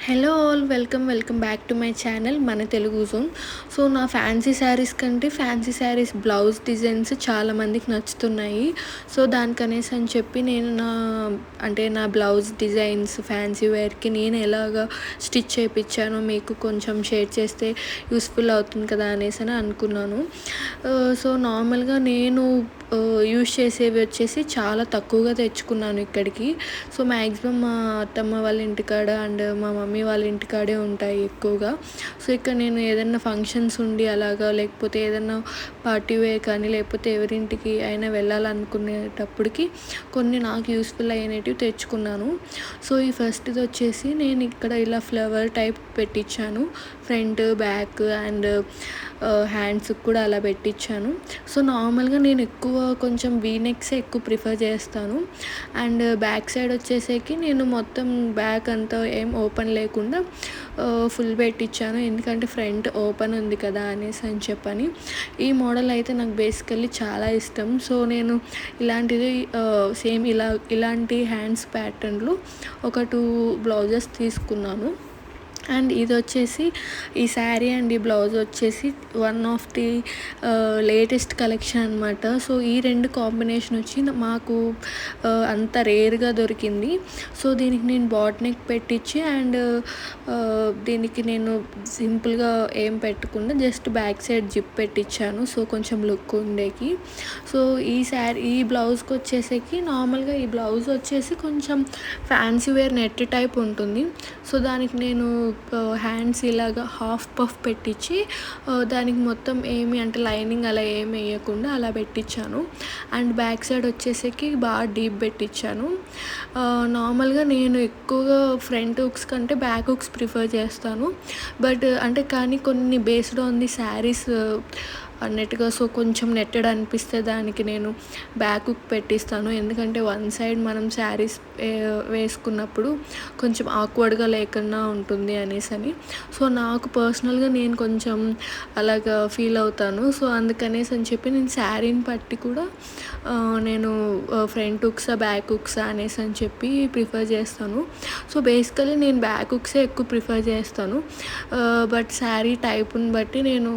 Hello all welcome back to my channel మన Telugu zone. So నా fancy saris కంటే fancy saris blouse designs చాలామందికి నచ్చుతున్నాయి. So దానికనేసి అని చెప్పి నేను నా బ్లౌజ్ డిజైన్స్ ఫ్యాన్సీ వేర్కి నేను ఎలాగా స్టిచ్ చేయించానో మీకు కొంచెం షేర్ చేస్తే యూస్ఫుల్ అవుతుంది కదా అనేసి అని అనుకున్నాను. సో నార్మల్గా నేను యూజ్ చేసేవి వచ్చేసి చాలా తక్కువగా తెచ్చుకున్నాను ఇక్కడికి. సో మ్యాక్సిమం మా అత్తమ్మ వాళ్ళ ఇంటికాడ అండ్ మా మమ్మీ వాళ్ళ ఇంటికాడే ఉంటాయి ఎక్కువగా. సో ఇక్కడ నేను ఏదైనా ఫంక్షన్స్ ఉండి అలాగా లేకపోతే ఏదైనా పార్టీ వేర్ కానీ లేకపోతే ఎవరింటికి అయినా వెళ్ళాలనుకునేటప్పటికి కొన్ని నాకు యూస్ఫుల్ అయినవి తెచ్చుకున్నాను. సో ఈ ఫస్ట్ది వచ్చేసి నేను ఇక్కడ ఇలా ఫ్లవర్ టైప్ పెట్టించాను. ఫ్రంట్ బ్యాక్ అండ్ హ్యాండ్స్కి కూడా అలా పెట్టించాను. సో నార్మల్గా నేను ఎక్కువ కొంచెం వీనెక్సే ఎక్కువ ప్రిఫర్ చేస్తాను. అండ్ బ్యాక్ సైడ్ వచ్చేసరికి నేను మొత్తం బ్యాక్ అంతా ఏం ఓపెన్ లేకుండా ఫుల్ పెట్టించాను. ఎందుకంటే ఫ్రంట్ ఓపెన్ ఉంది కదా అనేసి అని చెప్పని. ఈ మోడల్ అయితే నాకు బేసికల్లీ చాలా ఇష్టం. సో నేను ఇలాంటిది సేమ్ ఇలాంటి హ్యాండ్స్ ప్యాటర్న్లు ఒక 2 బ్లౌజెస్ తీసుకున్నాను. అండ్ ఇది వచ్చేసి ఈ శారీ అండ్ ఈ బ్లౌజ్ వచ్చేసి one of the latest collection అనమాట. సో ఈ 2 కాంబినేషన్ వచ్చి మాకు అంత రేర్గా దొరికింది. సో దీనికి నేను బాట్ నెక్ పెట్టించి అండ్ దీనికి నేను సింపుల్గా ఏం పెట్టకుండా జస్ట్ బ్యాక్ సైడ్ జిప్ పెట్టించాను. సో కొంచెం లుక్ ఉండేకి. సో ఈ బ్లౌజ్కి వచ్చేసరికి నార్మల్గా ఈ బ్లౌజ్ వచ్చేసి కొంచెం ఫ్యాన్సీ వేర్ నెట్ టైప్ ఉంటుంది. సో దానికి నేను హ్యాండ్స్ ఇలాగా హాఫ్ పఫ్ పెట్టించి దానికి మొత్తం ఏమి అంటే లైనింగ్ అలా ఏమి వేయకుండా అలా పెట్టించాను. అండ్ బ్యాక్ సైడ్ వచ్చేసరికి బాగా డీప్ పెట్టించాను. నార్మల్గా నేను ఎక్కువగా ఫ్రంట్ హుక్స్ కంటే బ్యాక్ హుక్స్ ప్రిఫర్ చేస్తాను. బట్ కానీ కొన్ని బేస్డ్ ఆన్ ది శారీస్ అన్నట్టుగా సో కొంచెం నెట్టెడ్ అనిపిస్తే దానికి నేను బ్యాక్ హుక్ పెట్టిస్తాను. ఎందుకంటే వన్ సైడ్ మనం శారీస్ వేసుకున్నప్పుడు కొంచెం ఆక్వర్డ్గా లేకుండా ఉంటుంది అనేసి అని. సో నాకు పర్సనల్గా నేను కొంచెం అలాగా ఫీల్ అవుతాను. సో అందుకనేసి అని చెప్పి నేను శారీని బట్టి కూడా నేను ఫ్రంట్ హుక్సా బ్యాక్ హుక్సా అనేసి అని చెప్పి ప్రిఫర్ చేస్తాను. సో బేసికలీ నేను బ్యాక్ హుక్సే ఎక్కువ ప్రిఫర్ చేస్తాను. బట్ శారీ టైప్ని బట్టి నేను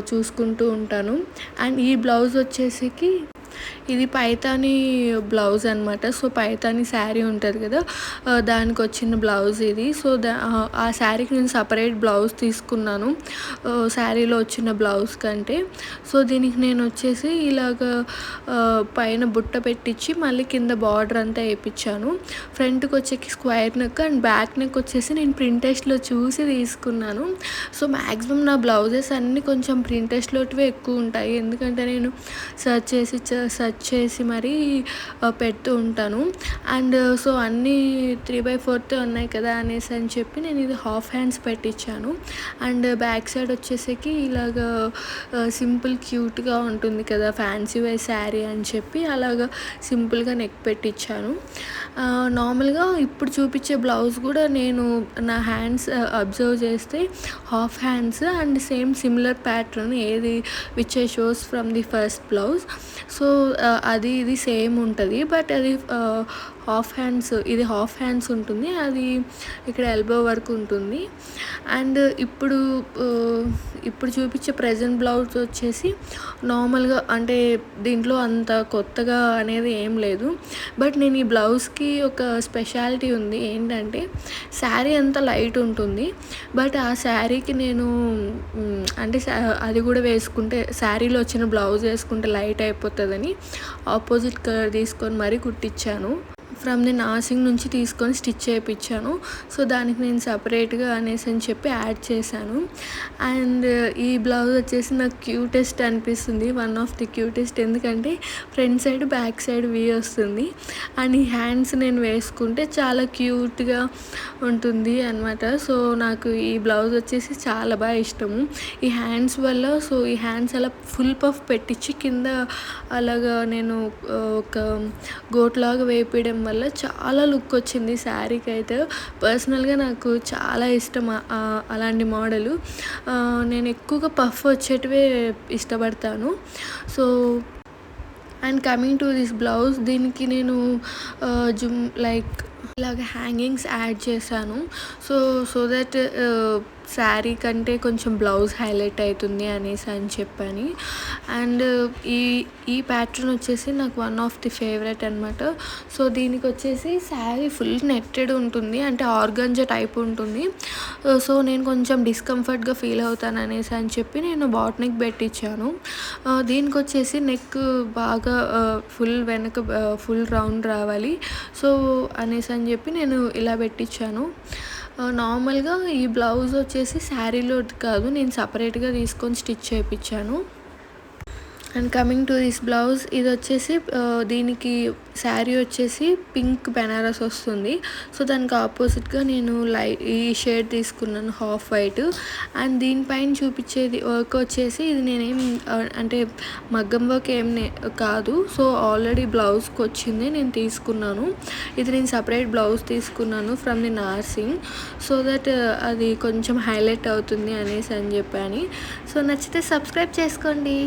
చూసుకుంటూ ఉంటాను. అండ్ ఈ బ్లౌజ్ వచ్చేసరికి ఇది పైతానీ బ్లౌజ్ అనమాట. సో పైతానీ శారీ ఉంటుంది కదా, దానికి వచ్చిన బ్లౌజ్ ఇది. సో ఆ శారీకి నేను సపరేట్ బ్లౌజ్ తీసుకున్నాను శారీలో వచ్చిన బ్లౌజ్ కంటే. సో దీనికి నేను వచ్చేసి ఇలాగ పైన బుట్ట పెట్టించి మళ్ళీ కింద బార్డర్ అంతా వేయించాను. ఫ్రంట్కి వచ్చేసి square neck and back neck వచ్చేసి నేను ప్రింటెస్ట్లో చూసి తీసుకున్నాను. సో మ్యాక్సిమం నా బ్లౌజెస్ అన్నీ కొంచెం ప్రింటెస్ట్లోటివే ఎక్కువ ఉంటాయి. ఎందుకంటే నేను సెర్చ్ చేసి మరీ పెడుతూ ఉంటాను. అండ్ సో అన్నీ 3/4 ఉన్నాయి కదా అనేసి అని చెప్పి నేను ఇది హాఫ్ హ్యాండ్స్ పెట్టించాను. అండ్ బ్యాక్ సైడ్ వచ్చేసరికి ఇలాగా సింపుల్ క్యూట్గా ఉంటుంది కదా ఫ్యాన్సీ వేర్ శారీ అని చెప్పి అలాగా సింపుల్గా నెక్ పెట్టించాను. నార్మల్గా ఇప్పుడు చూపించే బ్లౌజ్ కూడా నేను నా హ్యాండ్స్ అబ్జర్వ్ చేస్తే half hands and same similar pattern ఏది which I shows from the first blouse. So ఇది సేమ్ ఉంటుంది. బట్ అది ఇది హాఫ్ హ్యాండ్స్ ఉంటుంది. అది ఇక్కడ ఎల్బో వరకు ఉంటుంది. అండ్ ఇప్పుడు చూపించే ప్రజెంట్ బ్లౌజ్ వచ్చేసి నార్మల్గా అంటే దీంట్లో అంత కొత్తగా అనేది ఏం లేదు. బట్ నేను ఈ బ్లౌజ్కి ఒక స్పెషాలిటీ ఉంది. ఏంటంటే శారీ అంతా లైట్ ఉంటుంది. బట్ ఆ శారీకి నేను అంటే అది కూడా వేసుకుంటే శారీలో వచ్చిన బ్లౌజ్ వేసుకుంటే లైట్ అయిపోతుందని ఆపోజిట్ కలర్ తీసుకొని మరీ కుట్టించాను. ఫ్రమ్ ది నాసింగ్ నుంచి తీసుకొని స్టిచ్ చేయించాను. సో దానికి నేను సపరేట్గా అనేసి అని చెప్పి యాడ్ చేశాను. అండ్ ఈ బ్లౌజ్ వచ్చేసి నాకు క్యూటెస్ట్ అనిపిస్తుంది, వన్ ఆఫ్ ది క్యూటెస్ట్. ఎందుకంటే front side back side we వస్తుంది. అండ్ ఈ హ్యాండ్స్ నేను వేసుకుంటే చాలా క్యూట్గా ఉంటుంది అనమాట. సో నాకు ఈ బ్లౌజ్ వచ్చేసి చాలా బాగా ఇష్టము ఈ హ్యాండ్స్ వల్ల. సో ఈ హ్యాండ్స్ అలా ఫుల్ పఫ్ పెట్టించి కింద అలాగా నేను ఒక గోట్లాగా వేపేయడం వల్ల చాలా లుక్ వచ్చింది శారీకి. అయితే పర్సనల్గా నాకు చాలా ఇష్టం అలాంటి మోడలు. నేను ఎక్కువగా పఫ్ వచ్చేటివే ఇష్టపడతాను. So and coming to this blouse, దీనికి నేను లైక్ ఇలాగ హ్యాంగింగ్స్ యాడ్ చేశాను. సో, సో దట్ శారీ కంటే కొంచెం బ్లౌజ్ హైలైట్ అవుతుంది అనేసి అని చెప్పని. అండ్ ఈ ఈ ప్యాటర్న్ వచ్చేసి నాకు వన్ ఆఫ్ ది ఫేవరెట్ అనమాట. సో, దీనికొచ్చేసి శారీ ఫుల్ నెట్టెడ్ ఉంటుంది. అంటే ఆర్గాంజా టైప్ ఉంటుంది. సో, నేను కొంచెం డిస్కంఫర్ట్‌గా ఫీల్ అవుతాను అనేసి అని చెప్పి నేను బాట్ నెక్ పెట్టించాను. దీనికొచ్చేసి నెక్ బాగా ఫుల్ వెనక ఫుల్ రౌండ్ రావాలి. సో, అనేసి అని చెప్పి నేను ఇలా పెట్టించాను. నార్మల్‌గా ఈ బ్లౌజ్ వచ్చేసి శారీలోది కాదు. నేను సెపరేట్‌గా తీసుకొని స్టిచ్ చేపిచ్చాను. And coming to this blouse ఇదొచ్చేసి దీనికి శారీ వచ్చేసి పింక్ బెనారస్ వస్తుంది. సో, దానికి ఆపోజిట్‌గా నేను ఈ షేడ్ తీసుకున్నాను హాఫ్ వైట్. అండ్ దీనిపైన చూపించేది వర్క్ వచ్చేసి ఇది నేనేం అంటే మగ్గం వర్క్ కాదు. సో, ఆల్రెడీ బ్లౌజ్కి వచ్చింది నేను తీసుకున్నాను. ఇది నేను సపరేట్ బ్లౌజ్ తీసుకున్నాను from the Narsing. So that అది కొంచెం హైలైట్ అవుతుంది అనేసి అని చెప్పని. సో, నచ్చితే సబ్స్క్రైబ్ చేసుకోండి.